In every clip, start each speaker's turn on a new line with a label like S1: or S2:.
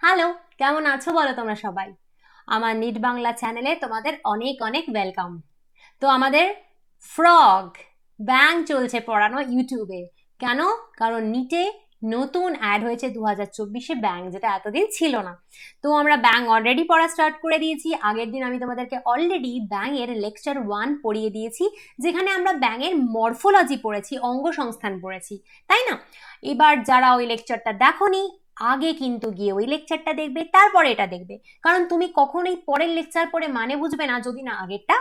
S1: Hello, কেমন আছো বলো তোমরা সবাই? আমার নিট বাংলা চ্যানেলে তোমাদের অনেক অনেক ওয়েলকাম। তো আমাদের ফ্রগ ব্যাং চলছে পড়ানো ইউটিউবে। কেন? কারণ নিটে নতুন অ্যাড হয়েছে 2024-এ ব্যাং, যেটা এতদিন ছিল না। তো আমরা ব্যাং অলরেডি পড়া স্টার্ট করে দিয়েছি। আগের দিন আমি তোমাদেরকে অলরেডি ব্যাং এর লেকচার 1 পড়িয়ে দিয়েছি, যেখানে আমরা ব্যাং এর মরফোলজি পড়েছি, অঙ্গ সংস্থান পড়েছি, তাই না? এবার যারা ওই লেকচারটা দেখোনি, আগে কিন্তু গিয়ে ওই লেকচারটা দেখবে, তারপরে এটা দেখবে। কারণ তুমি কখনোই পরের লেকচার পড়ে মানে বুঝবে না যদি না আগেরটা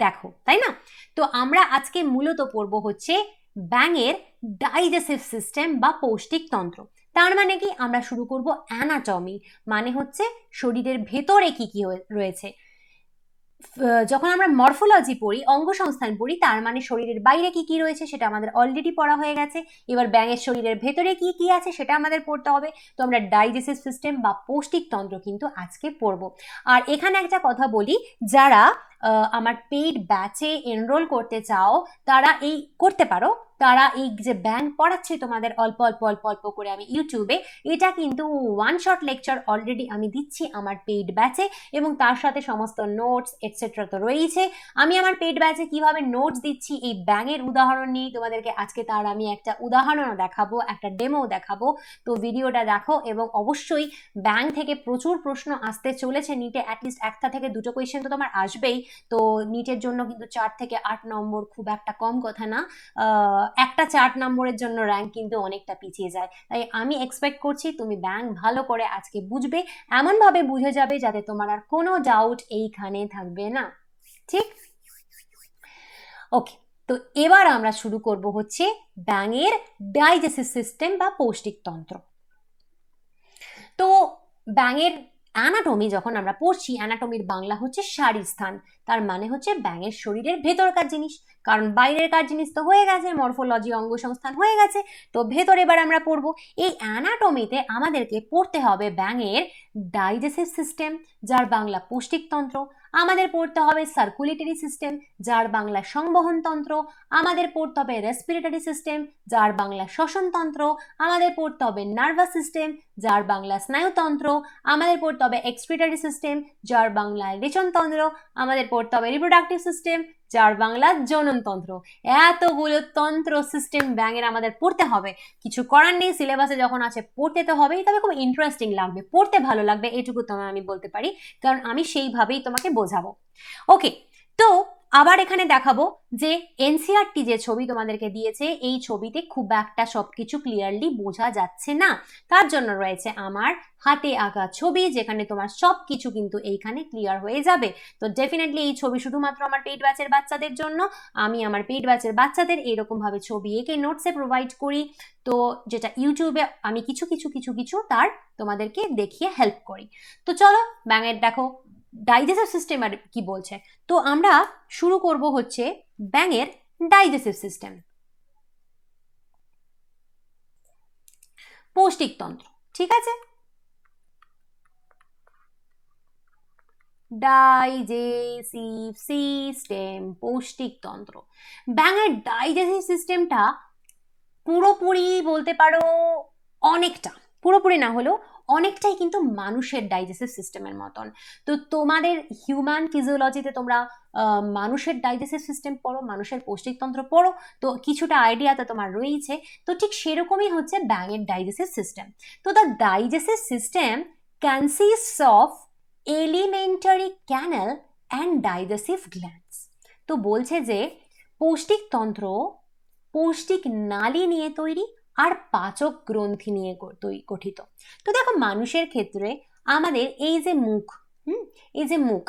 S1: দেখো, তাই না? তো আমরা আজকে মূলত পড়বো হচ্ছে ব্যাঙের ডাইজেস্টিভ সিস্টেম বা পৌষ্টিক তন্ত্র। তার মানে কি, আমরা শুরু করব অ্যানাটমি, মানে হচ্ছে শরীরের ভেতরে কি কি রয়েছে। যখন আমরা মরফোলজি পড়ি, অঙ্গ সংস্থান পড়ি, তার মানে শরীরের বাইরে কি কি রয়েছে সেটা আমাদের অলরেডি পড়া হয়ে গেছে। এবার ব্যাঙের শরীরের ভেতরে কি কি আছে সেটা আমাদের পড়তে হবে। তো আমরা ডাইজেস্টিভ সিস্টেম বা পৌষ্টিক তন্ত্র কিন্তু আজকে পড়বো। আর এখানে একটা কথা বলি, যারা আমার পেইড ব্যাচে এনরোল করতে চাও তারা এই করতে পারো। তারা এই যে ব্যাং পড়াচ্ছে তোমাদের অল্প অল্প অল্প অল্প করে আমি ইউটিউবে, এটা কিন্তু ওয়ান শট লেকচার অলরেডি আমি দিচ্ছি আমার পেইড ব্যাচে, এবং তার সাথে সমস্ত নোটস এটসেট্রা তো রয়েছে। আমি আমার পেইড ব্যাচে কিভাবে নোটস দিচ্ছি এই ব্যাঙের উদাহরণ নিয়ে তোমাদেরকে আজকে তার আমি একটা উদাহরণও দেখাবো, একটা ডেমো দেখাবো। তো ভিডিওটা দেখো, এবং অবশ্যই ব্যাং থেকে প্রচুর প্রশ্ন আসতে চলেছে নিটে। অ্যাটলিস্ট একটা থেকে দুটো কোয়েশ্চেন তো তোমার আসবেই। তো নিটের জন্য কিন্তু 4 থেকে 8 নম্বর খুব একটা কম কথা না। একটা 4 নম্বরের জন্য র্যাঙ্ক কিন্তু অনেকটা পিছিয়ে যায়। তাই আমি এক্সপেক্ট করছি তুমি ব্যাং ভালো করে আজকে বুঝবে, এমন ভাবে বুঝে যাবে যাতে তোমার আর কোনো ডাউট এইখানে থাকবে না। ঠিক? ওকে, তো এবার আমরা শুরু করব হচ্ছে ব্যাঙের ডাইজেস্টিভ সিস্টেম বা পৌষ্টিক তন্ত্র। তো ব্যাঙের অ্যানাটমি যখন আমরা পড়ছি, অ্যানাটমির বাংলা হচ্ছে শারীরস্থান। তার মানে হচ্ছে ব্যাঙের শরীরের ভেতরকার জিনিস। কারণ বাইরের কার জিনিস তো হয়ে গেছে, মরফোলজি অঙ্গ সংস্থান হয়ে গেছে। তো ভেতর এবার আমরা পড়বো। এই অ্যানাটমিতে আমাদেরকে পড়তে হবে ব্যাঙের ডাইজেস্টিভ সিস্টেম, যার বাংলা পৌষ্টিকতন্ত্র। আমাদের পড়তে হবে সার্কুলেটরি সিস্টেম, যার বাংলা সংবহনতন্ত্র। আমাদের পড়তে হবে রেসপিরেটরি সিস্টেম, যার বাংলা শ্বসনতন্ত্র। আমাদের পড়তে হবে নার্ভাস সিস্টেম, যার বাংলা স্নায়ুতন্ত্র। আমাদের পড়তে হবে এক্সক্রিটরি সিস্টেম, যার বাংলা রেচনতন্ত্র। আমাদের পড়তে হবে রিপ্রোডাক্টিভ সিস্টেম, যার বাংলা জননতন্ত্র। এতগুলো তন্ত্র সিস্টেম ব্যাঙের আমাদের পড়তে হবে। কিছু করার নেই, সিলেবাসে যখন আছে পড়তে তো হবেই, তবে খুব ইন্টারেস্টিং লাগবে, পড়তে ভালো লাগবে, এটুকু তোমায় আমি বলতে পারি, কারণ আমি সেইভাবেই তোমাকে বোঝাবো। ওকে, তো আবার এখানে দেখাবো যে এনসিআরটি যে ছবি তোমাদেরকে দিয়েছে, এই ছবিতে খুব একটা সবকিছু ক্লিয়ারলি বোঝা যাচ্ছে না। তার জন্য রয়েছে আমার হাতে আঁকা ছবি, যেখানে তোমার সবকিছু কিন্তু এইখানে ক্লিয়ার হয়ে যাবে। তো ডেফিনেটলি এই ছবি শুধুমাত্র আমার পেইড ব্যাচের বাচ্চাদের জন্য। আমি আমার পেইড ব্যাচের বাচ্চাদের এরকম ভাবে ছবি এঁকে নোটসে প্রোভাইড করি। তো যেটা ইউটিউবে আমি কিছু কিছু কিছু কিছু তার তোমাদেরকে দেখিয়ে হেল্প করি। তো চলো ব্যাঙের দেখো ডাইজেস্টিভ সিস্টেম আর কি বলছে। তো আমরা শুরু করব হচ্ছে ব্যাঙের ডাইজেস্টিভ সিস্টেম, পৌষ্টিকতন্ত্র। ঠিক আছে, ডাইজেস্টিভ সিস্টেম, পৌষ্টিকতন্ত্র। ব্যাঙের ডাইজেস্টিভ সিস্টেমটা পুরোপুরি বলতে পারো অনেকটা, পুরোপুরি না হলেও অনেকটাই কিন্তু মানুষের ডাইজেস্টিভ সিস্টেমের মতন। তো তোমাদের হিউম্যান ফিজিওলজিতে তোমরা মানুষের ডাইজেস্টিভ সিস্টেম পড়ো, মানুষের পৌষ্টিকতন্ত্র পড়ো, তো কিছুটা আইডিয়া তো তোমার রয়েছে। তো ঠিক সেরকমই হচ্ছে ব্যাঙের ডাইজেস্টিভ সিস্টেম। তো the digestive system consists of alimentary canal and digestive glands. তো বলছে যে পৌষ্টিকতন্ত্র পৌষ্টিক নালী নিয়ে তৈরি আর পাচক গ্রন্থি নিয়ে গঠিত। তো দেখো মানুষের ক্ষেত্রে আমাদের এই যে মুখ, এই যে মুখ,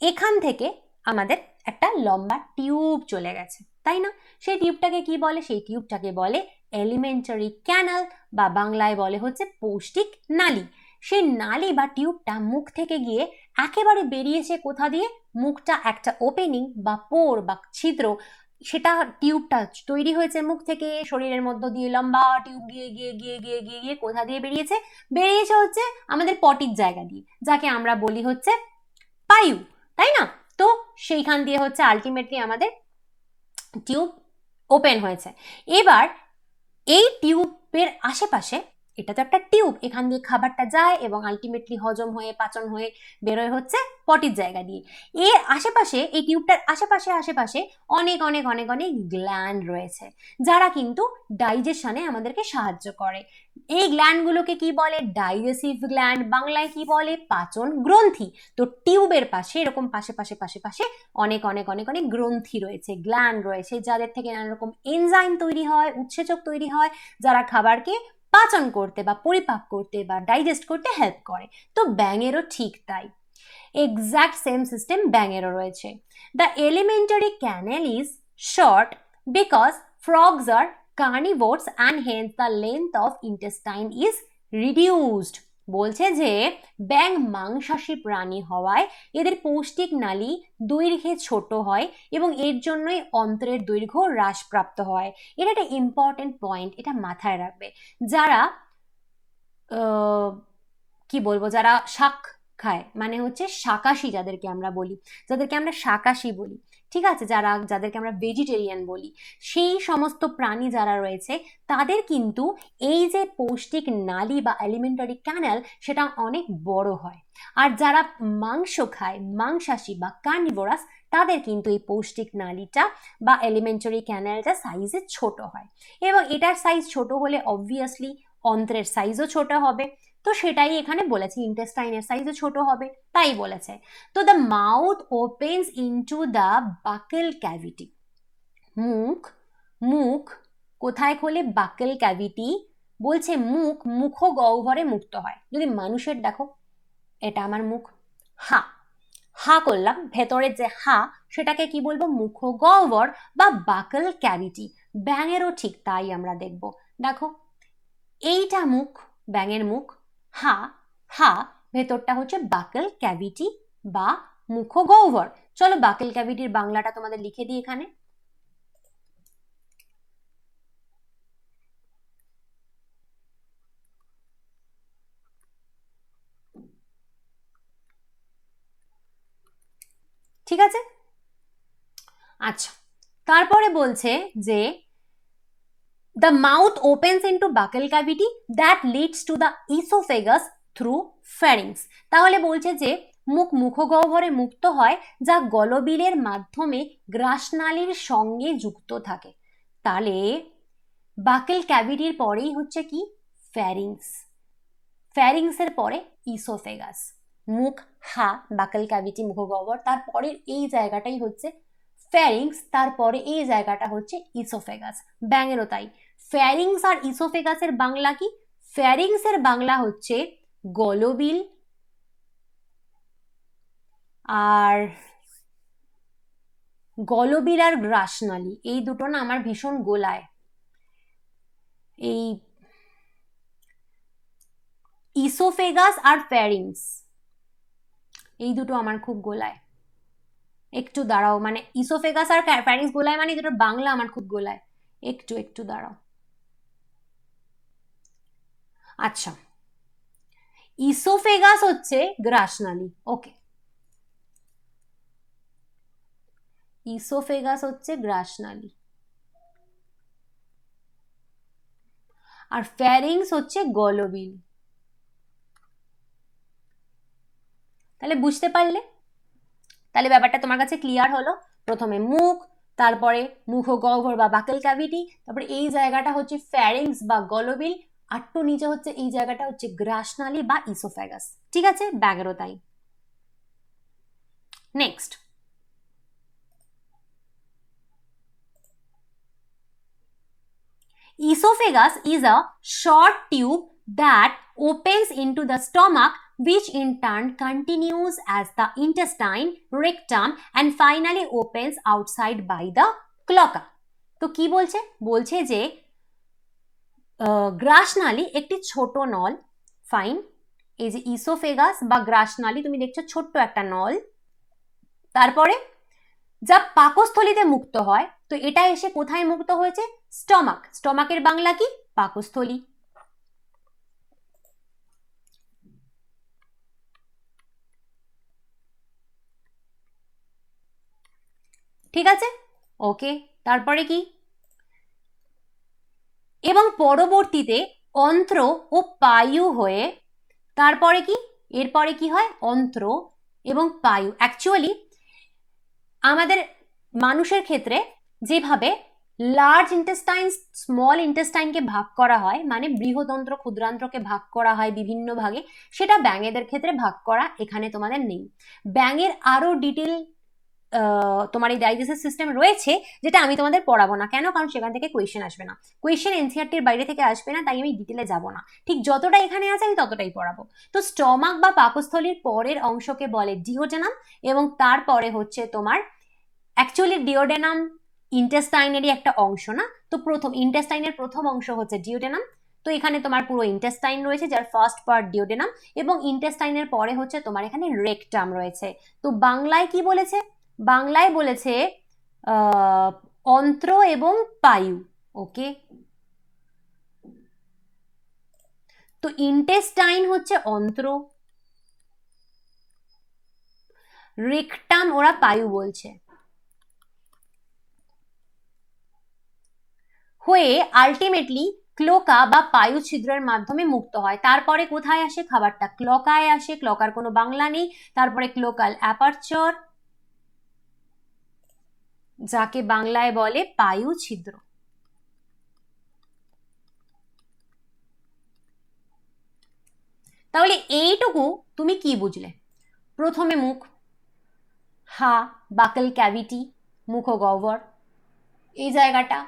S1: এখান থেকে আমাদের একটা লম্বা টিউব চলে গেছে, তাই না? সেই টিউবটাকে কি বলে? সেই টিউবটাকে বলে এলিমেন্টারি ক্যানাল, বা বাংলায় বলে হচ্ছে পৌষ্টিক নালী। সেই নালী বা টিউবটা মুখ থেকে গিয়ে একেবারে বেরিয়েছে কোথা দিয়ে? মুখটা একটা ওপেনিং বা পোর বা ছিদ্র, সেটা টিউবটা তৈরি হয়েছে মুখ থেকে, শরীরের মধ্য দিয়ে লম্বা টিউব গিয়ে গিয়ে গিয়ে গিয়ে গিয়ে গিয়ে কোথা দিয়ে বেরিয়েছে? বেরিয়েছে হচ্ছে আমাদের পটির জায়গা দিয়ে, যাকে আমরা বলি হচ্ছে পায়ু, তাই না? তো সেইখান দিয়ে হচ্ছে আলটিমেটলি আমাদের টিউব ওপেন হয়েছে। এবার এই টিউবের আশেপাশে এটা তো একটা টিউব, এখান দিয়ে খাবারটা যায় এবং আলটিমেটলি হজম হয়ে পাচন হয়ে বেরোয় হচ্ছে পটির জায়গা দিয়ে। এর আশেপাশে, এই টিউবটার আশেপাশে আশেপাশে অনেক অনেক অনেক অনেক গ্ল্যান্ড রয়েছে, যারা কিন্তু ডাইজেশনে আমাদেরকে সাহায্য করে। এই গ্ল্যান্ডগুলোকে কি বলে? ডাইজেসিভ গ্ল্যান্ড, বাংলায় কি বলে? পাচন গ্রন্থি। তো টিউবের পাশে এরকম পাশে পাশে পাশে পাশে অনেক অনেক অনেক অনেক গ্রন্থি রয়েছে, গ্ল্যান্ড রয়েছে, যাদের থেকে নানা রকম এনজাইম তৈরি হয়, উৎসেচক তৈরি হয়, যারা খাবারকে পাচন করতে বা পরিপাক করতে বা ডাইজেস্ট করতে হেল্প করে। তো ব্যাঙেরও ঠিক তাই, এক্স্যাক্ট সেম সিস্টেম ব্যাঙেরও রয়েছে। The alimentary canal is short because frogs are carnivores and hence the length of intestine is reduced। বলছে যে ব্যাঙ মাংসাশী প্রাণী হওয়ায় এদের পৌষ্টিক নালী দৈর্ঘ্যে ছোট হয় এবং এর জন্যই অন্ত্রের দৈর্ঘ্য হ্রাসপ্রাপ্ত হয়। এটা একটা ইম্পর্টেন্ট পয়েন্ট, এটা মাথায় রাখবে। যারা কি বলবো, যারা শাক খায়, মানে হচ্ছে শাকাশী যাদেরকে আমরা বলি, যাদেরকে আমরা শাকাশী বলি, ঠিক আছে, যাদেরকে আমরা ভেজিটেরিয়ান বলি, সেই সমস্ত প্রাণী যারা রয়েছে তাদের কিন্তু এই যে পৌষ্টিক নালী বা এলিমেন্টারি ক্যানেল সেটা অনেক বড় হয়। আর যারা মাংস খায়, মাংসাশী বা কার্নিভোরাস, তাদের কিন্তু এই পৌষ্টিক নালীটা বা এলিমেন্টারি ক্যানেলটা সাইজে ছোট হয়, এবং এটার সাইজ ছোট হলে অবভিয়াসলি অন্ত্রের সাইজও ছোট হবে। তো সেটাই এখানে বলেছে, ইন্টেস্টাইনের সাইজও ছোট হবে, তাই বলেছে। তো the mouth opens into the buccal cavity. মুখ, মুখ কোথায় খোলে? Buccal cavity. বলছে মুখ মুখগহ্বরে মুক্ত হয়। যদি মানুষের দেখো, এটা আমার মুখ, হা হা করলাম, ভেতরের যে হা সেটাকে কি বলবো? মুখগহ্বর বা বাকেল ক্যাভিটি। ব্যাঙেরও ঠিক তাই আমরা দেখব। দেখো, এইটা মুখ, ব্যাঙের মুখ, হা হা, ভেতরটা হচ্ছে বাকেল ক্যাভিটি বা মুখগহ্বর। চলো বাকেল ক্যাভিটির বাংলাটা তোমাদের লিখে দিই এখানে। ঠিক আছে, আচ্ছা, তারপরে বলছে যে the mouth opens into buccal cavity that leads to the esophagus through pharynx। তাহলে বলছে যে মুখ মুখগহ্বরে মুক্ত হয়, যা গলবিলের মাধ্যমে গ্রাসনালীর সঙ্গে যুক্ত থাকে। তাহলে বাকেল ক্যাভিটির পরেই হচ্ছে কি? ফ্যারিংস। ফ্যারিংসের পরে ইসোফেগাস। মুখ, হা, বাকেল ক্যাভিটি, মুখগহ্বর, তারপরে এই জায়গাটাই হচ্ছে ফ্যারিংস, তারপরে এই জায়গাটা হচ্ছে ইসোফেগাস। ব্যাঙেরও তাই। ফ্যারিংস আর ইসোফেগাসের বাংলা কি? ফ্যারিংসের বাংলা হচ্ছে গলবিল, আর গলবিল আর গ্রাসনালী, এই দুটো না আমার ভীষণ গোলায়। এই ইসোফেগাস আর ফ্যারিংস, এই দুটো আমার খুব গোলায়। একটু দাঁড়াও, মানে ইসোফেগাস আর ফ্যারিংস গোলায়, মানে দুটোর বাংলা আমার খুব গোলায়। একটু দাঁড়াও। আচ্ছা, ইসোফেগাস হচ্ছে গ্রাসনালী, ওকে, ইসোফেগাস হচ্ছে গ্রাসনালী, আর ফ্যারিংস হচ্ছে গলবিল। তাহলে বুঝতে পারলে? তাহলে ব্যাপারটা তোমার কাছে ক্লিয়ার হলো। প্রথমে মুখ, তারপরে মুখগহ্বর বা বাকেল ক্যাভিটি, তারপরে এই জায়গাটা হচ্ছে ফ্যারিংস বা গলবিল, আর একটু নিচে হচ্ছে এই জায়গাটা হচ্ছে গ্রাসনালী বা ইসোফেগাস। ঠিক আছে, ব্যাগেরও তাই। Next, esophagus is a short tube that opens into the stomach, which in turn continues as the intestine, rectum and finally opens outside by the cloaca। তো কি বলছে? বলছে যে গ্রাসনালী একটি ছোট নল, ফাইন, এই যে ইসোফেগাস বা গ্রাসনালী তুমি দেখছো ছোট্ট একটা নল, তারপরে যা পাকস্থলীতে মুক্ত হয়, তো এটা এসে কোথায় মুক্ত হয়েছে? স্টমাক। স্টমাকের বাংলা কি? পাকস্থলী। ঠিক আছে, ওকে, তারপরে কি? এবং পরবর্তীতে অন্ত্র ও পায়ু হয়ে তারপরে কি, এরপরে কি হয়, অন্ত্র এবং পায়ু। অ্যাকচুয়ালি আমাদের মানুষের ক্ষেত্রে যেভাবে লার্জ ইন্টেস্টাইন স্মল ইন্টেস্টাইনকে ভাগ করা হয়, মানে বৃহদন্ত্র ক্ষুদ্রান্ত্রকে ভাগ করা হয় বিভিন্ন ভাগে, সেটা ব্যাঙেদের ক্ষেত্রে ভাগ করা এখানে তোমাদের নেই। ব্যাঙের আরো ডিটেল তোমার এই ডাইজেস্টিভ সিস্টেম রয়েছে, যেটা আমি তোমাদের পড়াবো না। কেন? কারণ সেখান থেকে কোয়েশ্চেন আসবে না, কোয়েশ্চেন এনসিআরটির বাইরে থেকে আসবে না, তাই আমি ডিটেলে যাব না। ঠিক যতটা এখানে আছে আমি ততটাই পড়াবো। তো স্টমাক বা পাকস্থলীর পরের অংশকে বলে ডিওডেনাম, এবং তারপরে হচ্ছে তোমার অ্যাকচুয়ালি ডিওডেনাম ইন্টেস্টাইনেরই একটা অংশ না, তো প্রথম ইন্টেস্টাইনের প্রথম অংশ হচ্ছে ডিওডেনাম। তো এখানে তোমার পুরো ইন্টেস্টাইন রয়েছে, যার ফার্স্ট পার্ট ডিওডেনাম, এবং ইন্টেস্টাইনের পরে হচ্ছে তোমার এখানে রেকটাম রয়েছে। তো বাংলায় কি বলেছে? বাংলায় বলেছে অন্ত্র এবং পায়ু। ওকে, তো ইন্টেস্টাইন হচ্ছে অন্ত্র, রেকটাম ওরা পায়ু বলছে, হয়ে আলটিমেটলি ক্লোকা বা পায়ু ছিদ্রের মাধ্যমে মুক্ত হয়। তারপরে কোথায় আসে খাবারটা? ক্লকায় আসে। ক্লকার কোনো বাংলা নেই। তারপরে ক্লোকাল অ্যাপারচার, যাকে বাংলায় বলে পায়ু ছিদ্র। তাহলে এইটুকু তুমি কি বুঝলে? প্রথমে মুখ, হা, বাকল ক্যাভিটি, মুখগহ্বর, এই জায়গাটা,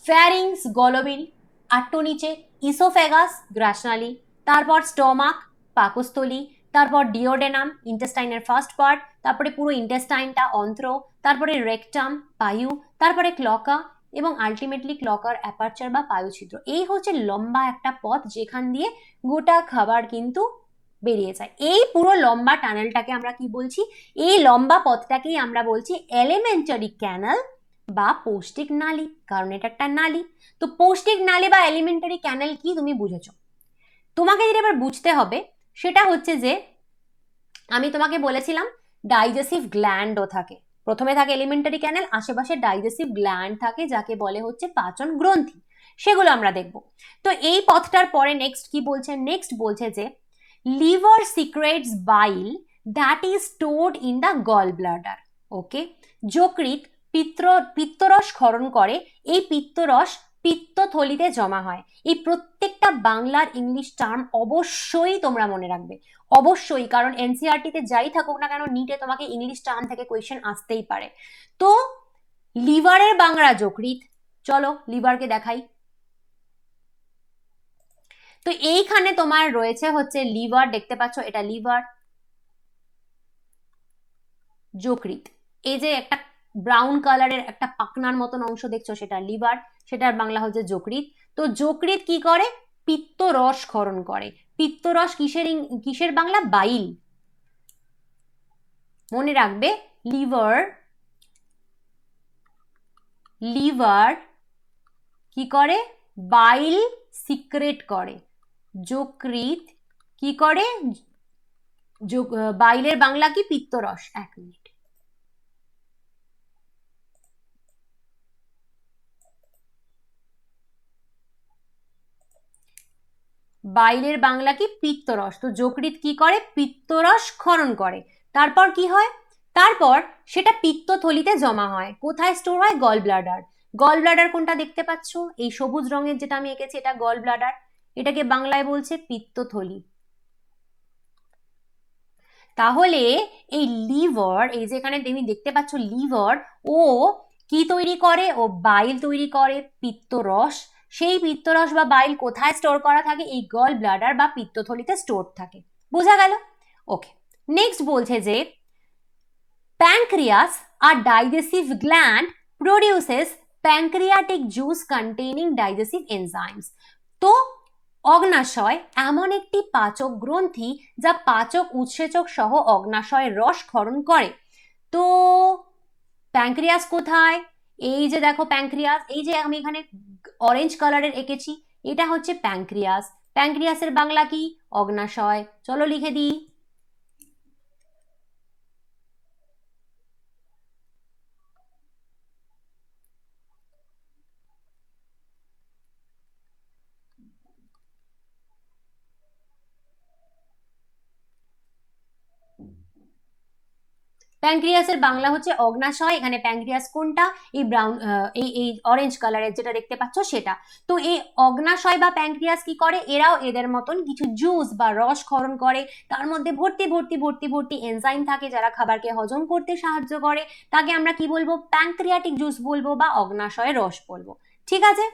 S1: ফ্যারিংস গলবিল, আট্টু নিচে, ইসোফেগাস গ্রাসনালী, তারপর স্টমাক পাকস্থলী, তারপর ডিওডেনাম ইন্টেস্টাইনের ফার্স্ট পার্ট, তারপরে পুরো ইন্টেস্টাইনটা অন্ত্র, তারপরে রেকটাম পায়ু, তারপরে ক্লকা, এবং আলটিমেটলি ক্লকার অ্যাপারচার বা পায়ুছিদ্র। এই হচ্ছে লম্বা একটা পথ যেখান দিয়ে গোটা খাবার কিন্তু বেরিয়ে যায়। এই পুরো লম্বা টানেলটাকে আমরা কি বলছি? এই লম্বা পথটাকেই আমরা বলছি এলিমেন্টারি ক্যানাল বা পৌষ্টিক নালী, কারণ এটা একটা নালী। তো পৌষ্টিক নালী বা এলিমেন্টারি ক্যানেল কি তুমি বুঝেছো? তোমাকে যেটা এবার বুঝতে হবে সেটা হচ্ছে যে আমি তোমাকে বলেছিলাম ডাইজেসিভ গ্ল্যান্ডও থাকে। প্রথমে থাকে এলিমেন্টারি ক্যানেল, আশেপাশে ডাইজেসিভ গ্ল্যান্ড থাকে, যাকে বলে হচ্ছে পাচন গ্রন্থি। সেগুলো আমরা দেখব। তো এই পথটার পরে নেক্সট কি বলছে? নেক্সট বলছে যে liver secretes bile that is stored in the gall bladder. Okay, যকৃৎ পিত্তরস ক্ষরণ করে। এই পিত্তরস পিত্তথলিতে জমা হয়। এই প্রত্যেকটা বাংলার ইংলিশ টার্ম অবশ্যই তোমরা মনে রাখবে, অবশ্যই, কারণ এনসিআরটিতে যাই থাকুক না কেন, নিটে তোমাকে ইংলিশ টার্ম থেকে কোয়েশ্চেন আসতেই পারে। তো লিভারের বাংলা যকৃৎ। চলো লিভারকে দেখাই। তো এইখানে তোমার রয়েছে হচ্ছে লিভার, দেখতে পাচ্ছ এটা লিভার, যকৃৎ। এই যে একটা ব্রাউন কালারের একটা পাকনার মতন অংশ দেখছো, সেটা লিভার, সেটার বাংলা হচ্ছে যকৃৎ। তো যকৃৎ কি করে? পিত্তরস ক্ষরণ করে। পিত্তরস কিসের বাংলা? বাইল। মনে রাখবে, লিভার, লিভার কি করে? বাইল সিক্রেট করে। যকৃৎ কি করে? বাইলের বাংলা কি? পিত্তরস। এক মিনিট, বাইলের বাংলা কি? পিত্তরস। তো যকৃৎ কি করে? পিত্তরস ক্ষরণ করে। তারপর কি হয়? তারপর সেটা পিত্তথলিতে জমা হয়। কোথায় স্টোর হয়? Gall bladder. গল ব্লাডার কোনটা দেখতে পাচ্ছ? এই সবুজ রঙের যেটা আমি এঁকেছি, এটা গল ব্লাডার। এটাকে বাংলায় বলছে পিত্তথলি। তাহলে এই লিভার, এই যে এখানে তুমি দেখতে পাচ্ছ লিভার, ও কি তৈরি করে? ও বাইল তৈরি করে, পিত্তরস। সেই পিত্তরস বা বাইল কোথায় স্টোর করা থাকে? এই গল ব্লাডার বা পিত্তথলিতে স্টোর থাকে। বোঝা গেল? ওকে, নেক্সট বলছে যে pancreas are digestive gland produces pancreatic juice containing digestive enzymes. তো অগ্নাশয় এমন একটি পাচক গ্রন্থি যা পাচক উৎসেচক সহ অগ্নাশয়ের রস ক্ষরণ করে। তো প্যানক্রিয়াস কোথায়? এই যে দেখো প্যানক্রিয়াস, এই যে আমি এখানে অরেঞ্জ কালারের এঁকেছি, এটা হচ্ছে প্যানক্রিয়াস। প্যানক্রিয়াসের বাংলা কি? অগ্নাশয়। চলো লিখে দিই। প্যানক্রিয়াসের বাংলা হচ্ছে অগ্নাশয়। এখানে প্যানক্রিয়াস কোনটা, এই ব্রাউন এই অরেঞ্জ কালারের যেটা দেখতে পাচ্ছ সেটা। তো এই অগ্নাশয় বা প্যানক্রিয়াস কি করে, এরাও এদের মতন কিছু জুস বা রস ক্ষরণ করে, তার মধ্যে ভর্তি ভর্তি ভর্তি ভর্তি এনজাইম থাকে যারা খাবারকে হজম করতে সাহায্য করে, তাকে আমরা কি বলবো, প্যানক্রিয়াটিক জুস বলবো বা অগ্নাশয়ের রস বলবো। ঠিক আছে,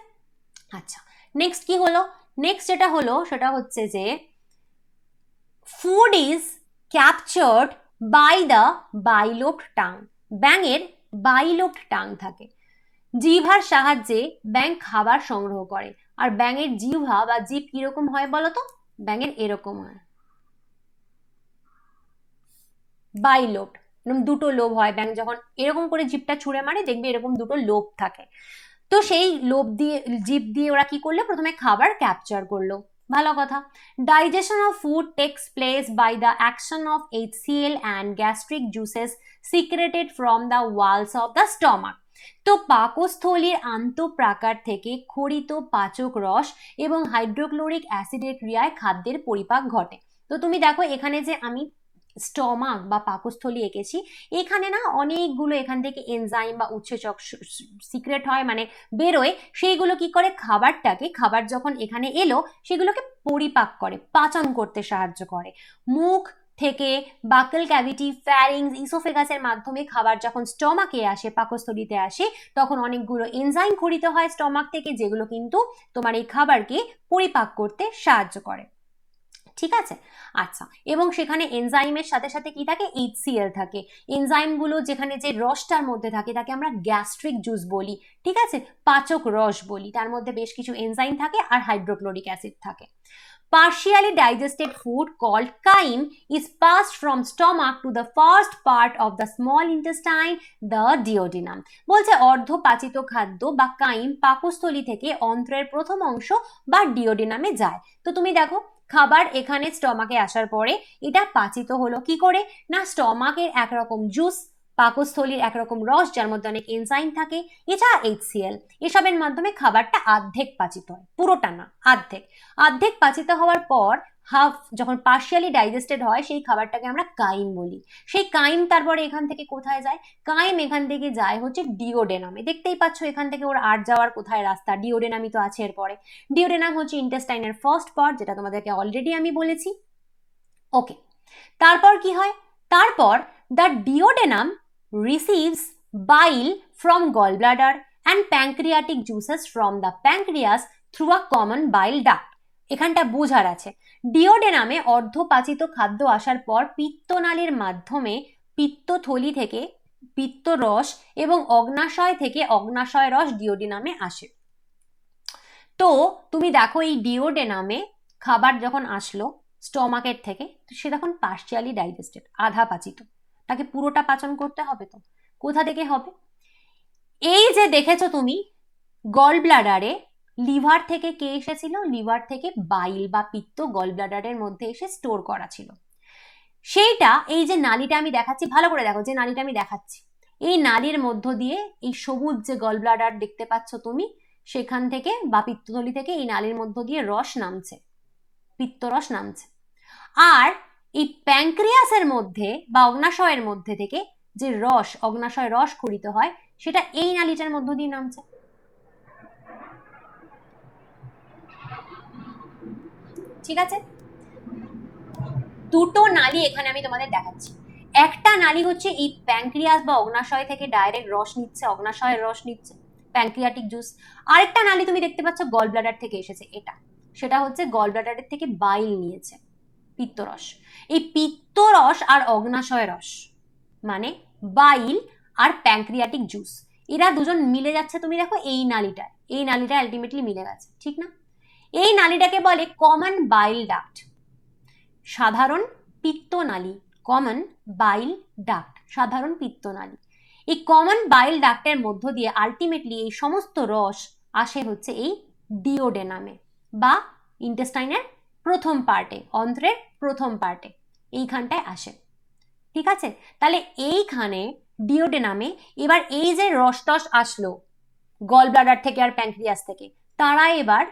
S1: আচ্ছা নেক্সট কি হলো, নেক্সট যেটা হলো সেটা হচ্ছে যে food is captured by the bilobed tongue. ব্যাঙের বাইলোপ্ড টাং থাকে, জিহ্বার সাহায্যে ব্যাঙ খাবার সংগ্রহ করে। আর ব্যাঙের জিহ্বা বা জিভ কিরকম হয় বলতো, ব্যাঙের এরকম হয়, বাইলোপ্ড, দুটো লোভ হয়। ব্যাঙ যখন এরকম করে জিভটা ছুঁড়ে মারে দেখবে এরকম দুটো লোভ থাকে। তো সেই লোভ দিয়ে, জিভ দিয়ে ওরা কি করলো, প্রথমে খাবার ক্যাপচার করলো, ভালো কথা। Digestion of food takes place by the action of HCl and gastric juices secreted from the walls of the stomach. তো পাকস্থলীর আন্তঃপ্রাকার থেকে ক্ষরিত পাচক রস এবং হাইড্রোক্লোরিক অ্যাসিডের ক্রিয়ায় খাদ্যের পরিপাক ঘটে। তো তুমি দেখো এখানে যে আমি স্টমাক বা পাকস্থলী এঁকেছি, এখানে না অনেকগুলো এখান থেকে এনজাইম বা উৎসেচক সিক্রেট হয়, মানে বেরোয়, সেইগুলো কি করে খাবারটাকে, খাবার যখন এখানে এলো সেগুলোকে পরিপাক করে, পাচন করতে সাহায্য করে। মুখ থেকে বাকল ক্যাভিটি, ফ্যারিংস, ইসোফেগাসের মাধ্যমে খাবার যখন স্টমাকে আসে, পাকস্থলীতে আসে, তখন অনেকগুলো এনজাইম ক্ষরিত হয় স্টমাক থেকে, যেগুলো কিন্তু তোমার এই খাবারকে পরিপাক করতে সাহায্য করে। ঠিক আছে, আচ্ছা, এবং সেখানে এনজাইমের সাথে সাথে কি থাকে, HCl থাকে। এনজাইমগুলো যেখানে যে রসটার মধ্যে থাকে তাকে আমরা গ্যাস্ট্রিক জুস বলি, ঠিক আছে, পাচক রস বলি, তার মধ্যে বেশ কিছু এনজাইম থাকে আর হাইড্রোক্লোরিক অ্যাসিড থাকে। Partially digested food called chyme is passed from stomach to the first part of the small intestine, the duodenum. বলছে অর্ধপাচিত খাদ্য বা কাইম পাকস্থলী থেকে অন্ত্রের প্রথম অংশ বা ডিওডিনামে যায়। তো তুমি দেখো খাবার এখানে স্টমাকে আসার পরে এটা পাচিত হলো কি করে, না স্টমাকের একরকম জুস, পাকস্থলীর একরকম রস যার মধ্যে অনেক এনজাইম থাকে, এছাড়া HCl, এসবের মাধ্যমে খাবারটা অর্ধেক পাচিত হয়, পুরোটা না, অর্ধেক। অর্ধেক পাচিত হওয়ার পর হাফ যখন পার্শিয়ালি ডাইজেস্টেড হয় সেই খাবারটাকে আমরা কাইম বলি। সেই কাইম তারপরে এখান থেকে কোথায় যায়, কাইম এখান থেকে যায় হচ্ছে ডিওডেনামে। দেখতেই পাচ্ছ এখান থেকে ওর আর যাওয়ার কোথায় রাস্তা, ডিওডেনামই তো আছে এরপরে। ডিওডেনাম হচ্ছে ইন্টেস্টাইনের ফার্স্ট পার্ট, যেটা তোমাদেরকে অলরেডি আমি বলেছি। ওকে, তারপর কি হয়, তারপর the duodenum receives bile from gallbladder and pancreatic juices from the pancreas through a common bile duct. এখানটা বোঝার আছে, ডিওডেনামে অর্ধপাচিত খাদ্য আসার পর পিত্তনালীর মাধ্যমে পিত্তথলি থেকে পিত্তরস এবং অগ্নাশয় থেকে অগ্নাশয় রস ডিওডেনামে আসে। তো তুমি দেখো এই ডিওডেনামে খাবার যখন আসলো স্টমাকের থেকে, সে তখন পার্শিয়ালি ডাইজেস্টেড, আধা পাচিত, তাকে পুরোটা পাচন করতে হবে। তো কোথা থেকে হবে, এই যে দেখেছো তুমি গল ব্লাডারে লিভার থেকে কে এসেছিল, লিভার থেকে বাইল বা পিত্ত গল ব্লাডারের মধ্যে এসে স্টোর করা ছিল। সেইটা এই যে নালীটা আমি দেখাচ্ছি, ভালো করে দেখো, যে নালীটা আমি দেখাচ্ছি, এই নালীর মধ্য দিয়ে এই সবুজ যে গল ব্লাডার দেখতে পাচ্ছ তুমি, সেখান থেকে বা পিত্তথলি থেকে এই নালীর মধ্য দিয়ে রস নামছে, পিত্তরস নামছে। আর এই প্যানক্রিয়াসের মধ্যে বা অগ্নাশয়ের মধ্যে থেকে যে রস, অগ্নাশয় রস ক্ষরিত হয়, সেটা এই নালীটার মধ্য দিয়ে নামছে। ঠিক আছে, দুটো নালী এখানে আমি তোমাদের দেখাচ্ছি। একটা নালী হচ্ছে এই প্যানক্রিয়াস বা অগ্নাশয় থেকে ডাইরেক্ট রস নিচ্ছে, অগ্নাশয়ের রস নিচ্ছে, প্যানক্রিয়াটিক জুস। আরেকটা নালী তুমি দেখতে পাচ্ছ গল ব্লাডার থেকে এসেছে, এটা, সেটা হচ্ছে গল ব্লাডারের থেকে বাইল নিয়েছে, পিত্তরস। এই পিত্তরস আর অগ্নাশয় রস মানে বাইল আর প্যানক্রিয়াটিক জুস, এরা দুজন মিলে যাচ্ছে, তুমি দেখো এই নালীটা, এই নালীটা আলটিমেটলি মিলে গেছে, ঠিক না? এই নালীটাকে বলে কমন বাইল ডাক্ট, সাধারণ পিত্তনালী, কমন বাইল ডাক্ট, সাধারণ পিত্তনালী। এই কমন বাইল ডাক্টের মধ্য দিয়ে আলটিমেটলি এই সমস্ত রস আসে হচ্ছে এই ডিওডেনামে বা ইন্টেস্টাইনের প্রথম পার্টে, অন্ত্রের প্রথম পার্টে, এইখানটায় আসে। ঠিক আছে, তাহলে এইখানে ডিওডেনামে এবার এই যে রসটস আসলো গল ব্লাডার থেকে আর প্যানক্রিয়াস থেকে, তারা এবার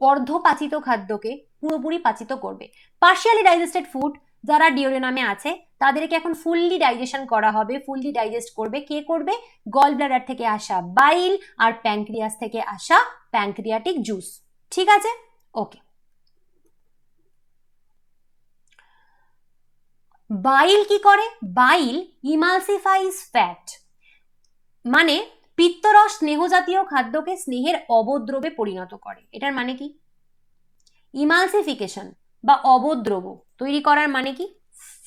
S1: অর্ধপাচিত খাদ্যকে পুরোপুরি পাচিত করবে। পার্শিয়ালি ডাইজেস্টেড ফুড যারা ডিওডেনামে আছে তাদেরকে এখন ফুললি ডাইজেশন করা হবে। ফুললি ডাইজেস্ট করবে কে করবে? গল ব্লাডার থেকে আসা বাইল আর প্যানক্রিয়াস থেকে আসা প্যানক্রিয়াটিক জুস। ঠিক আছে, ওকে। বাইল কি করে? বাইল ইমালসিফাইজ ফ্যাট, মানে পিত্তরস স্নেহজাতীয় খাদ্যকে স্নেহের অবদ্রবে পরিণত করে। এটার মানে কি? ইমালসিফিকেশন বা অবদ্রব তৈরি করার মানে কি?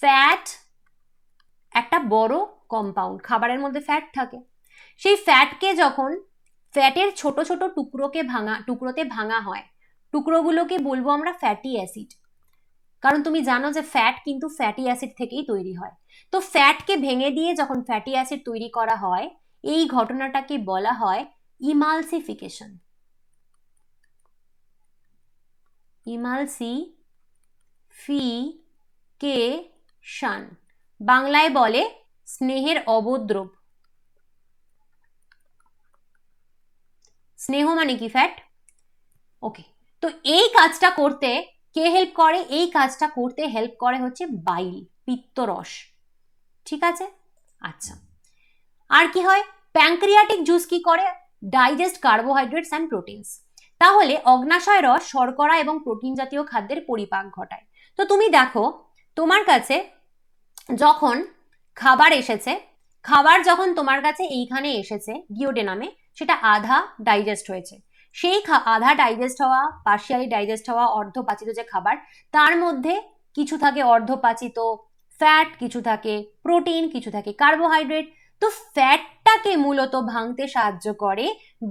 S1: ফ্যাট একটা বড় কম্পাউন্ড, খাবারের মধ্যে ফ্যাট থাকে, সেই ফ্যাটকে যখন ফ্যাটের ছোট ছোট টুকরোতে ভাঙা হয়, টুকরোগুলোকে বলবো আমরা ফ্যাটি অ্যাসিড। কারণ তুমি জানো যে ফ্যাট কিন্তু ফ্যাটি অ্যাসিড থেকেই তৈরি হয়। তো ফ্যাটকে ভেঙে দিয়ে যখন ফ্যাটি অ্যাসিড তৈরি করা হয়, এই ঘটনাটাকে বলা হয় ইমালসিফিকেশন। ইমালসিফিকেশন বাংলায় বলে স্নেহের অবদ্রব। স্নেহ মানে কি? ফ্যাট। ওকে, তো এই কাজটা করতে কে হেল্প করে? এই কাজটা করতে হেল্প করে হচ্ছে বাইল, পিত্তরস। ঠিক আছে, আচ্ছা। আর কি হয়? প্যানক্রিয়াটিক জুস কি করে? Digest carbohydrates and proteins. তাহলে অগ্নাশয় রস শর্করা এবং প্রোটিন জাতীয় খাদ্যের পরিপাক ঘটায়। তো তুমি দেখো, তোমার কাছে যখন খাবার এসেছে, খাবার যখন তোমার কাছে এইখানে এসেছে ডিওডেনামে, সেটা আধা ডাইজেস্ট হয়েছে। সেই আধা ডাইজেস্ট হওয়া, পার্শিয়ালি ডাইজেস্ট হওয়া অর্ধপাচিত যে খাবার, তার মধ্যে কিছু থাকে অর্ধপাচিত ফ্যাট, কিছু থাকে প্রোটিন, কিছু থাকে কার্বোহাইড্রেট। তো ফ্যাটটাকে মূলত ভাঙতে সাহায্য করে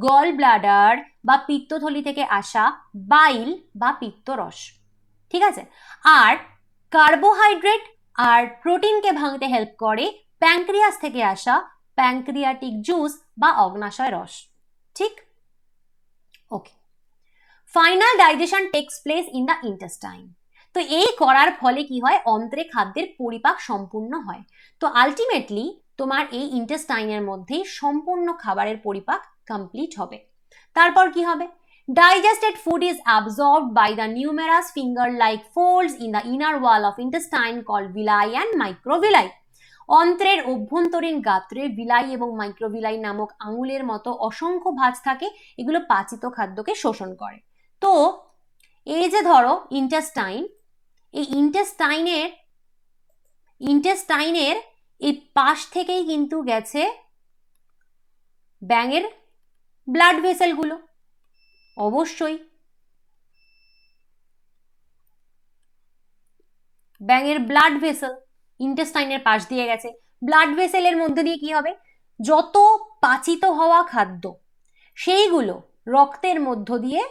S1: গল ব্লাডার বা পিত্তথলি থেকে আসা বাইল বা পিত্তরস। ঠিক আছে, আর কার্বোহাইড্রেট আর প্রোটিনকে ভাঙতে হেল্প করে প্যানক্রিয়াস থেকে আসা প্যানক্রিয়াটিক জুস বা অগ্নাশয় রস। ঠিক, okay. Final digestion takes place in the intestine. তো এই করার ফলে কি হয়? অন্ত্রে খাদ্যের পরিপাক সম্পূর্ণ হয়। তো আলটিমেটলি তোমার এই ইন্টেস্টাইনের মধ্যেই সম্পূর্ণ খাবারের পরিপাক কমপ্লিট হবে। তারপর কি হবে? Digested food is absorbed by the numerous finger-like folds in the inner wall of intestine called villi and microvilli. অন্ত্রের অভ্যন্তরীণ গাত্রে ভিলাই এবং মাইক্রোভিলাই নামক আঙুলের মতো অসংখ্য ভাঁজ থাকে, এগুলো পাচিত খাদ্যকে শোষণ করে। তো এই যে ধরো ইন্টেস্টাইন, এই ইন্টেস্টাইনের এই পাশ থেকেই কিন্তু গেছে ব্যাঙের ব্লাড ভেসেলগুলো। অবশ্যই ব্যাঙের ব্লাড ভেসেল ইন্টেস্টাইনের পাশ দিয়ে গেছে। ব্লাড ভেসেলের মধ্যে দিয়ে কি হবে? যত পাচিত হওয়া খাদ্য সেইগুলো রক্তের মধ্য দিয়ে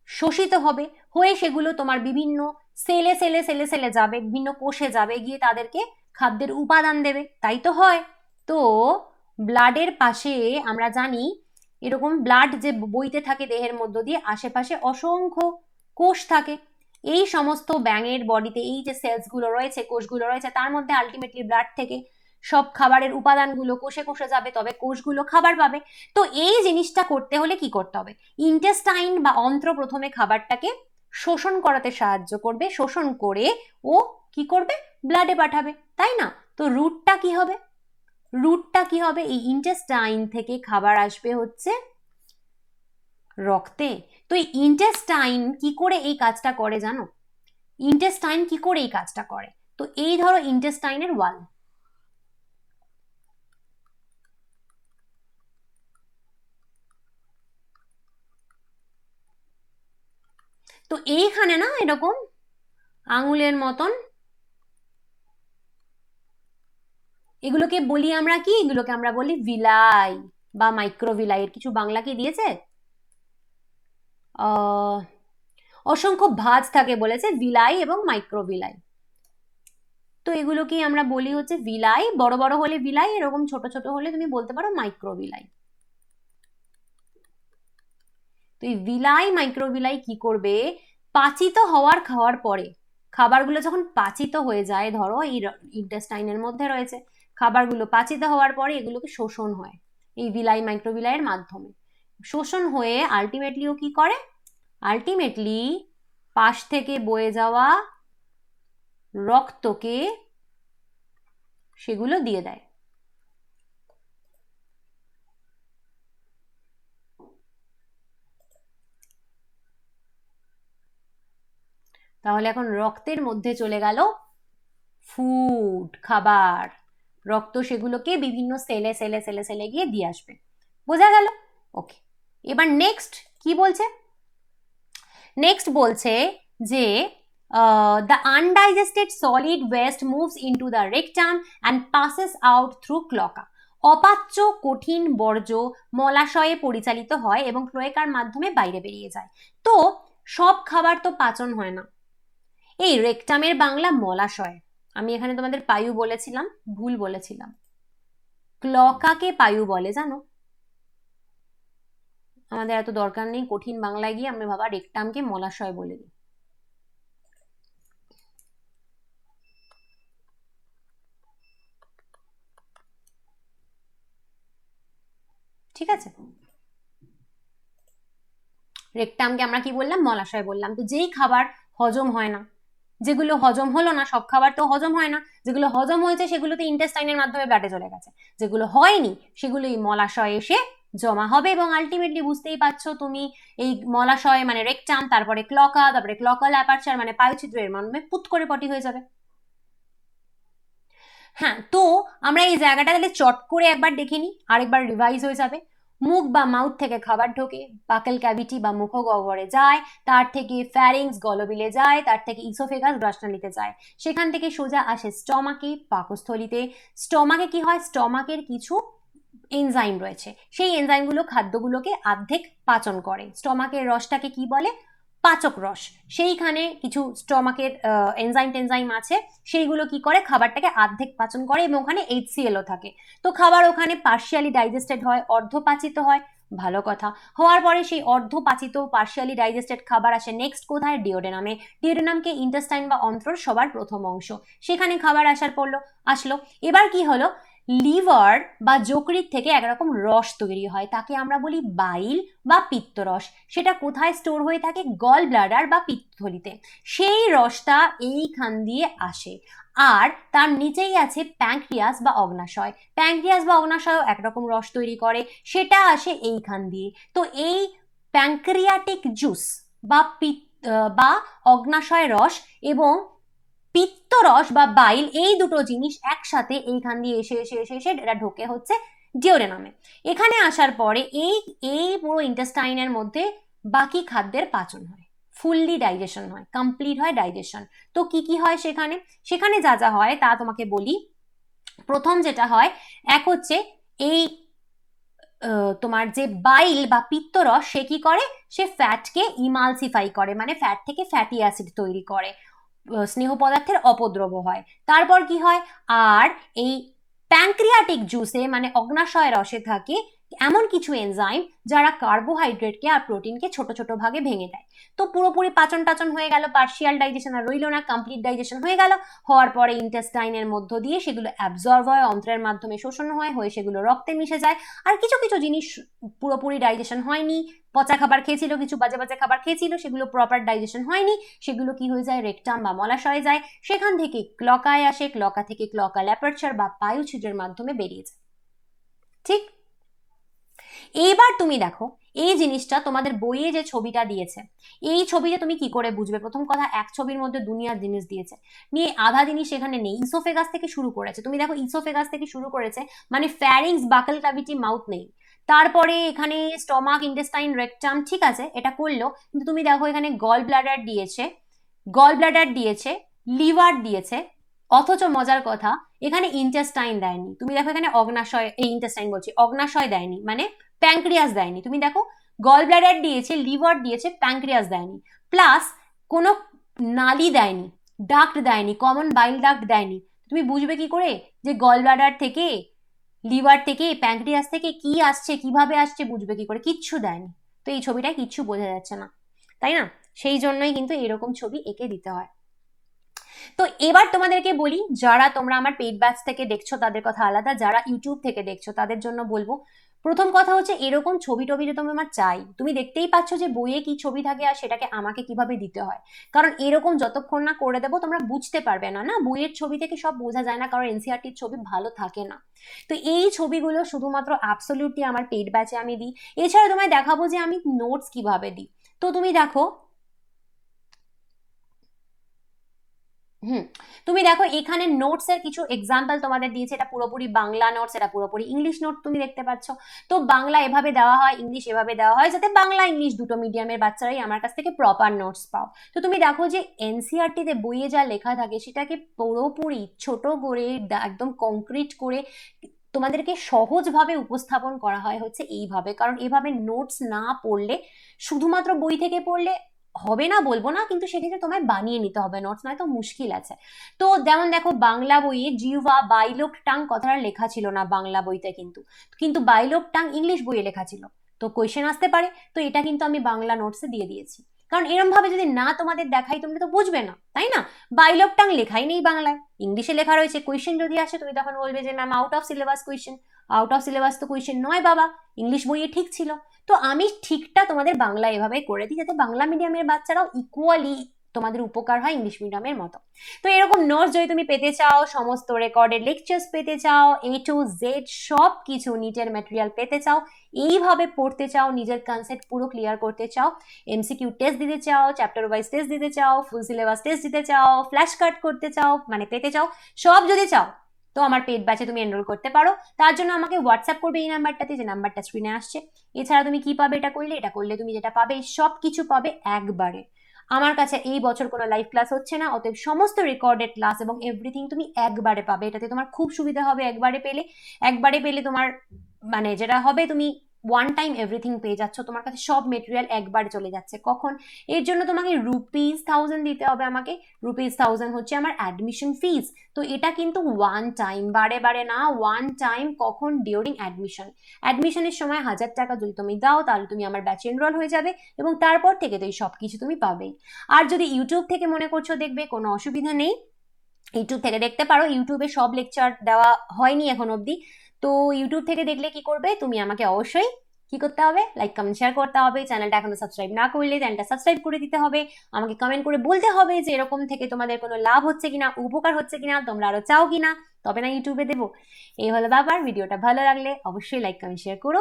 S1: শোষিত হবে, হয়ে সেগুলো তোমার বিভিন্ন সেলে সেলে সেলে সেলে যাবে, বিভিন্ন কোষে যাবে, গিয়ে তাদেরকে খাদ্যের উপাদান দেবে। তাই তো হয়। তো ব্লাডের পাশে আমরা জানি এরকম ব্লাড যে বইতে থাকে দেহের মধ্য দিয়ে, আশেপাশে অসংখ্য কোষ থাকে। এই সমস্ত ব্যাঙের বডিতে এই যে সেলসগুলো রয়েছে, কোষগুলো রয়েছে, তার মধ্যে আলটিমেটলি ব্লাড থেকে সব খাবারের উপাদানগুলো কোষে কোষে যাবে, তবে কোষগুলো খাবার পাবে। তো এই জিনিসটা করতে হলে কি করতে হবে? ইন্টেস্টাইন বা অন্ত্র প্রথমে খাবারটাকে শোষণ করাতে সাহায্য করবে, শোষণ করে ও কি করবে? ব্লাডে পাঠাবে, তাই না? তো রুটটা কি হবে? রুটটা কি হবে? এই ইন্টেস্টাইন থেকে খাবার আসবে হচ্ছে রক্তে। তো এই ইন্টেস্টাইন কি করে এই কাজটা করে জানো? ইন্টেস্টাইন কি করে এই কাজটা করে? তো এই ধরো ইন্টেস্টাইনের ওয়াল, তো এইখানে না এরকম আঙুলের মতন, এগুলোকে বলি আমরা কি? এগুলোকে আমরা বলি ভিলাই বা মাইক্রোভিলাই। এর কিছু বাংলা কি দিয়েছে? অসংখ্য ভাঁজ থাকে বলেছে, ভিলাই এবং মাইক্রোভিলাই। তো এগুলোকেই আমরা বলি হচ্ছে ভিলাই। বড় বড় হলে ভিলাই, এরকম ছোট ছোট হলে তুমি বলতে পারো মাইক্রোভিলাই। তো এই ভিলাই মাইক্রোভিলাই কি করবে? পাচিত খাওয়ার পরে, খাবারগুলো যখন পাচিত হয়ে যায়, ধরো এই ইন্টেস্টাইনের মধ্যে রয়েছে, খাবারগুলো পাচিত হওয়ার পরে এগুলোকে শোষণ হয় এই ভিলাই মাইক্রোভিলাইয়ের মাধ্যমে। শোষণ হয়ে আলটিমেটলিও কি করে? আলটিমেটলি পাশ থেকে বয়ে যাওয়া রক্তকে সেগুলো দিয়ে দেয়। তাহলে এখন রক্তের মধ্যে চলে গেল ফুড, খাবার, রক্ত সেগুলোকে বিভিন্ন সেলে সেলে সেলে সেলে গিয়ে দিয়ে আসবে। বোঝা গেল? ওকে, এবার নেক্সট কি বলছে? নেক্সট বলছে যে the undigested solid waste moves into the rectum and passes out through cloaca. অপাচ্য কঠিন বর্জ্য মলাশয়ে পরিচালিত হয় এবং ক্লোয়েকার মাধ্যমে বাইরে বেরিয়ে যায়। তো সব খাবার তো পাচন হয় না। এই রেকটামের বাংলা মলাশয়, আমি এখানে তোমাদের পায়ু বলেছিলাম, ভুল বলেছিলাম, ক্লকাকে পায়ু বলে, জানো? আমাদের এত দরকার নেই কঠিন বাংলায় গিয়ে আমরা বাবা রেকটামকে মলাশয় বলে দিই। ঠিক আছে, রেকটামকে আমরা কি বললাম? মলাশয় বললাম। তো যেই খাবার হজম হয় না, যেগুলো হজম হলো না, সব খাবার তো হজম হয় না, যেগুলো হজম হয়েছে সেগুলোতে ইন্টেস্টাইনের মাধ্যমে ব্লাডে চলে গেছে, যেগুলো হয়নি সেগুলো এই মলাশয়ে এসে জমা হবে এবং আলটিমেটলি বুঝতেই পারছো তুমি, এই মলাশয় মানে রেকটাম, তারপরে ক্লকা, তারপরে ক্লকাল অ্যাপারচার মানে পায়ুছিদ্রের মাধ্যমে পুত করে পটি হয়ে যাবে। হ্যাঁ, তো আমরা এই জায়গাটা তাহলে চট করে একবার দেখে নিই, আরেকবার রিভাইজ হয়ে যাবে। মুখ বা মাউথ থেকে খাবার ঢোকে, বাকেল ক্যাভিটি বা মুখগহ্বরে যায়, তার থেকে ফ্যারিংস গলবিলে যায়, তার থেকে ইসোফেগাস গ্রাসনালীতে যায়, সেখান থেকে সোজা আসে স্টমাকে, পাকস্থলিতে। স্টমাকে কি হয়? স্টমাকের কিছু এনজাইম রয়েছে, সেই এনজাইমগুলো খাদ্যগুলোকে অর্ধেক পাচন করে। স্টমাকের রসটাকে কি বলে? পাচক রস। সেইখানে কিছু স্টমাকের এনজাইম টেনজাইম আছে, সেইগুলো কি করে? খাবারটাকে অর্ধেক পাচন করে এবং ওখানে HClও থাকে। তো খাবার ওখানে পার্শিয়ালি ডাইজেস্টেড হয়, অর্ধপাচিত হয়। ভালো কথা। হওয়ার পরে সেই অর্ধপাচিত পার্শিয়ালি ডাইজেস্টেড খাবার আসে নেক্সট কোথায়? ডিওডেনামে। ডিওডেনামকে ইন্টেস্টাইন বা অন্ত্রর সবার প্রথম অংশ, সেখানে খাবার আসলো। এবার কি হলো? লিভার বা যকৃৎ থেকে একরকম রস তৈরি হয়, তাকে আমরা বলি বাইল বা পিত্তরস। সেটা কোথায় স্টোর হয়ে থাকে? গল ব্লাডার বা পিত্তথলিতে। সেই রসটা এইখান দিয়ে আসে। আর তার নিচেই আছে প্যাঙ্ক্রিয়াস বা অগ্নাশয়। প্যাঙ্ক্রিয়াস বা অগ্নাশয় একরকম রস তৈরি করে, সেটা আসে এইখান দিয়ে। তো এই প্যাঙ্ক্রিয়াটিক জুস বা অগ্নাশয় রস এবং পিত্তরস বা বাইল, এই দুটো জিনিস একসাথে এইখান দিয়ে এসে এসে এসে এসে এটা ঢোকে হচ্ছে ডিওডেনামে। এখানে আসার পরে এই এই পুরো ইন্টেস্টাইনের মধ্যে বাকি খাদ্যের পাচন হয়, ফুললি ডাইজেশন হয়, কমপ্লিট হয় ডাইজেশন। তো কি কি হয় সেখানে? সেখানে যা যা হয় তা তোমাকে বলি। প্রথম যেটা হয়, এক হচ্ছে এই তোমার যে বাইল বা পিত্তরস, সে কি করে? সে ফ্যাটকে ইমালসিফাই করে, মানে ফ্যাট থেকে ফ্যাটি অ্যাসিড তৈরি করে, স্নেহ পদার্থের অপদ্রব হয়। তারপর কি হয়? আর এই প্যাঙ্ক্রিয়াটিক জুসে মানে অগ্নাশয় রসে থাকে এমন কিছু এনজাইম যারা কার্বোহাইড্রেটকে আর প্রোটিনকে ছোট ছোট ভাগে ভেঙে দেয়। তো পুরোপুরি পাচন টাচন হয়ে গেল, পার্শিয়াল ডাইজেশন আর রইল না, কমপ্লিট ডাইজেশন হয়ে গেল। হওয়ার পরে ইন্টেস্টাইনের মধ্য দিয়ে সেগুলো অ্যাবজর্ব হয়, অন্ত্রের মাধ্যমে শোষণ হয়, হয়ে সেগুলো রক্তে মিশে যায়। আর কিছু কিছু জিনিস পুরোপুরি ডাইজেশন হয়নি, পচা খাবার খেয়েছিল, কিছু বাজে বাজে খাবার খেয়েছিল, সেগুলো প্রপার ডাইজেশন হয়নি, সেগুলো কি হয়ে যায়? রেকটাম বা মলাশয়ে যায়। সেখান থেকে ক্লকায় আসে, ক্লকা থেকে ক্লকাল অ্যাপারচার বা পায়ুছিদ্রের মাধ্যমে বেরিয়ে যায়। ঠিক? এইবার তুমি দেখো এই জিনিসটা তোমাদের বইয়ে যে ছবিটা দিয়েছে, এই ছবিতে তুমি কি করে বুঝবে? প্রথম কথা, এক ছবির মধ্যে দুনিয়ার জিনিস দিয়েছে, নিয়ে আধা জিনিস এখানে নেই। ইসোফেগাস থেকে শুরু করেছে, তুমি দেখো ইসোফেগাস থেকে শুরু করেছে, মানে ফ্যারিংস, বাকেল ক্যাভিটি, মাউথ নেই। তারপরে এখানে স্টমাক, ইন্টেস্টাইন, রেকটাম, ঠিক আছে, এটা করলো। কিন্তু তুমি দেখো এখানে গল ব্লাডার দিয়েছে, লিভার দিয়েছে, অথচ মজার কথা এখানে ইন্টেস্টাইন দেয়নি। তুমি দেখো এখানে অগ্নাশয়, এই ইন্টেস্টাইন বলছি, অগ্নাশয় দেয়নি, মানে প্যাঙ্ক্রিয়াস দেয়নি। তুমি দেখো গল ব্লাডার দিয়েছে, লিভার দিয়েছে, প্যাঙ্ক্রিয়াস দেয়নি, প্লাস কোনো নালি দেয়নি, ডাক্ট দেয়নি, কমন বাইল ডাক্ট দেয়নি। তুমি বুঝবে কি করে যে গল ব্লাডার থেকে, লিভার থেকে, প্যাঙ্ক্রিয়াস থেকে কি আসছে, কিভাবে আসছে, বুঝবে কি করে? কিচ্ছু দেয়নি। তো এই ছবিটায় কিচ্ছু বোঝা যাচ্ছে না, তাই না? সেই জন্যই কিন্তু এরকম ছবি এঁকে দিতে হয়। তো এবার তোমাদেরকে বলি, যারা তোমরা আমার পেইড ব্যাচ থেকে দেখছো তাদের কথা আলাদা, যারা ইউটিউব থেকে দেখছো তাদের জন্য বলবো, প্রথম কথা হচ্ছে এরকম ছবি টবি যে তুমি আমার চাই, তুমি দেখতেই পাচ্ছ যে বইয়ে কি ছবি থাকে আর সেটাকে আমাকে কিভাবে দিতে হয়। কারণ এরকম যতক্ষণ না করে দেবো তোমরা বুঝতে পারবে না, না বইয়ের ছবি থেকে সব বোঝা যায় না, কারণ এনসিআরটির ছবি ভালো থাকে না। তো এই ছবিগুলো শুধুমাত্র অ্যাবসলিউটলি আমার পেড ব্যাচে আমি দিই। এছাড়া তোমায় দেখাবো যে আমি নোটস কিভাবে দিই। তো তুমি দেখো, হুম, তুমি দেখো এখানে নোটস এর কিছু এক্সাম্পল তোমাদের দিয়েছে। এটা পুরোপুরি বাংলা নোটস, এটা পুরোপুরি ইংলিশ নোট তুমি দেখতে পাচ্ছ। তো বাংলা এভাবে দেওয়া হয়, ইংলিশ এভাবে দেওয়া হয়, যাতে বাংলা ইংলিশ দুটো মিডিয়ামের বাচ্চারাই আমার কাছ থেকে প্রপার নোটস পাও। তো তুমি দেখো যে এনসিআরটি তে বইয়ে যা লেখা থাকে সেটাকে পুরোপুরি ছোট করে একদম কংক্রিট করে তোমাদেরকে সহজভাবে উপস্থাপন করা হয় হচ্ছে এইভাবে। কারণ এইভাবে নোটস না পড়লে, শুধুমাত্র বই থেকে পড়লে হবে না বলবো না, কিন্তু সেক্ষেত্রে তোমায় বানিয়ে নিতে হবে নোটস, নয় তো মুশকিল আছে। তো যেমন দেখো বাংলা বইয়ে জিহ্বা বাইলোক টাং কথাটা লেখা ছিল না বাংলা বইতে, কিন্তু কিন্তু বাইলোক টাং ইংলিশ বইয়ে লেখা ছিল। তো কোয়েশ্চেন আসতে পারে, তো এটা কিন্তু আমি বাংলা নোটসে দিয়ে দিয়েছি। কারণ এরম ভাবে যদি না তোমাদের দেখাই তোমরা তো বুঝবে না, তাই না? বাইলোক টাং লেখাই নেই বাংলায়, ইংলিশে লেখা রয়েছে। কোয়েশ্চেন যদি আসে তুমি তখন বলবে যে ma'am out of syllabus question. Out of syllabus তো কোয়েশ্চেন নয় বাবা, ইংলিশ বইয়ে ঠিক ছিল। তো আমি ঠিকটা তোমাদের বাংলা এভাবে করে দিই, যাতে বাংলা মিডিয়ামের বাচ্চারাও ইকুয়ালি তোমাদের উপকার হয় ইংলিশ মিডিয়ামের মতো। তো এরকম নোটস যদি তুমি পেতে চাও, সমস্ত রেকর্ডেড লেকচার্স পেতে চাও, A to Z সব কিছু নিটের ম্যাটেরিয়াল পেতে চাও, এইভাবে পড়তে চাও, নিজের কনসেপ্ট পুরো ক্লিয়ার করতে চাও, এমসিকিউ টেস্ট দিতে চাও, চ্যাপ্টার ওয়াইজ টেস্ট দিতে চাও, ফুল সিলেবাস টেস্ট দিতে চাও, ফ্ল্যাশ কাট করতে চাও, মানে পেতে চাও, সব যদি চাও, তো আমার পেড ব্যাচে তুমি এনরোল করতে পারো। তার জন্য আমাকে হোয়াটসঅ্যাপ করবে এই নাম্বারটাতে, যে নাম্বারটা স্ক্রিনে আসছে। এছাড়া তুমি কি পাবে, এটা করলে তুমি যেটা পাবে সব কিছু পাবে একবারে। আমার কাছে এই বছর কোনো লাইভ ক্লাস হচ্ছে না, অতএব সমস্ত রেকর্ডেড ক্লাস এবং এভরিথিং তুমি একবারে পাবে। এটাতে তোমার খুব সুবিধা হবে একবারে পেলে। একবারে পেলে তোমার মানে যেটা হবে, তুমি ওয়ান টাইম এভরিথিং পেয়ে যাচ্ছ, তোমার কাছে সব মেটেরিয়াল একবারে চলে যাচ্ছে। কখন? এর জন্য তোমাকে ₹1000 দিতে হবে আমাকে। ₹1000 হচ্ছে আমার অ্যাডমিশন ফিস। তো এটা কিন্তু ওয়ান টাইম, বারে বারে না, ওয়ান টাইম। কখন? During admission. অ্যাডমিশনের সময় 1000 টাকা যদি তুমি দাও, তাহলে তুমি আমার ব্যাচে এনরোল হয়ে যাবে, এবং তারপর থেকে তো এই সব কিছু তুমি পাবেই। আর যদি ইউটিউব থেকে মনে করছো দেখবে, কোনো অসুবিধা নেই, ইউটিউব থেকে দেখতে পারো। ইউটিউবে সব লেকচার দেওয়া হয়নি এখন অবধি। তো ইউটিউব থেকে দেখলে কি করবে, তুমি আমাকে অবশ্যই কি করতে হবে, লাইক কমেন্ট শেয়ার করতে হবে। চ্যানেলটা এখনো সাবস্ক্রাইব না করলে চ্যানেলটা সাবস্ক্রাইব করে দিতে হবে। আমাকে কমেন্ট করে বলতে হবে যে এরকম থেকে তোমাদের কোনো লাভ হচ্ছে কিনা, উপকার হচ্ছে কিনা, তোমরা আরো চাও কিনা, তবে না ইউটিউবে দেবো। এই হলো ব্যাপার। ভিডিওটা ভালো লাগলে অবশ্যই লাইক কমেন্ট শেয়ার করো।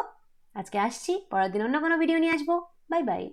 S1: আজকে আসছি, পরের দিন অন্য কোনো ভিডিও নিয়ে আসবো। Bye bye.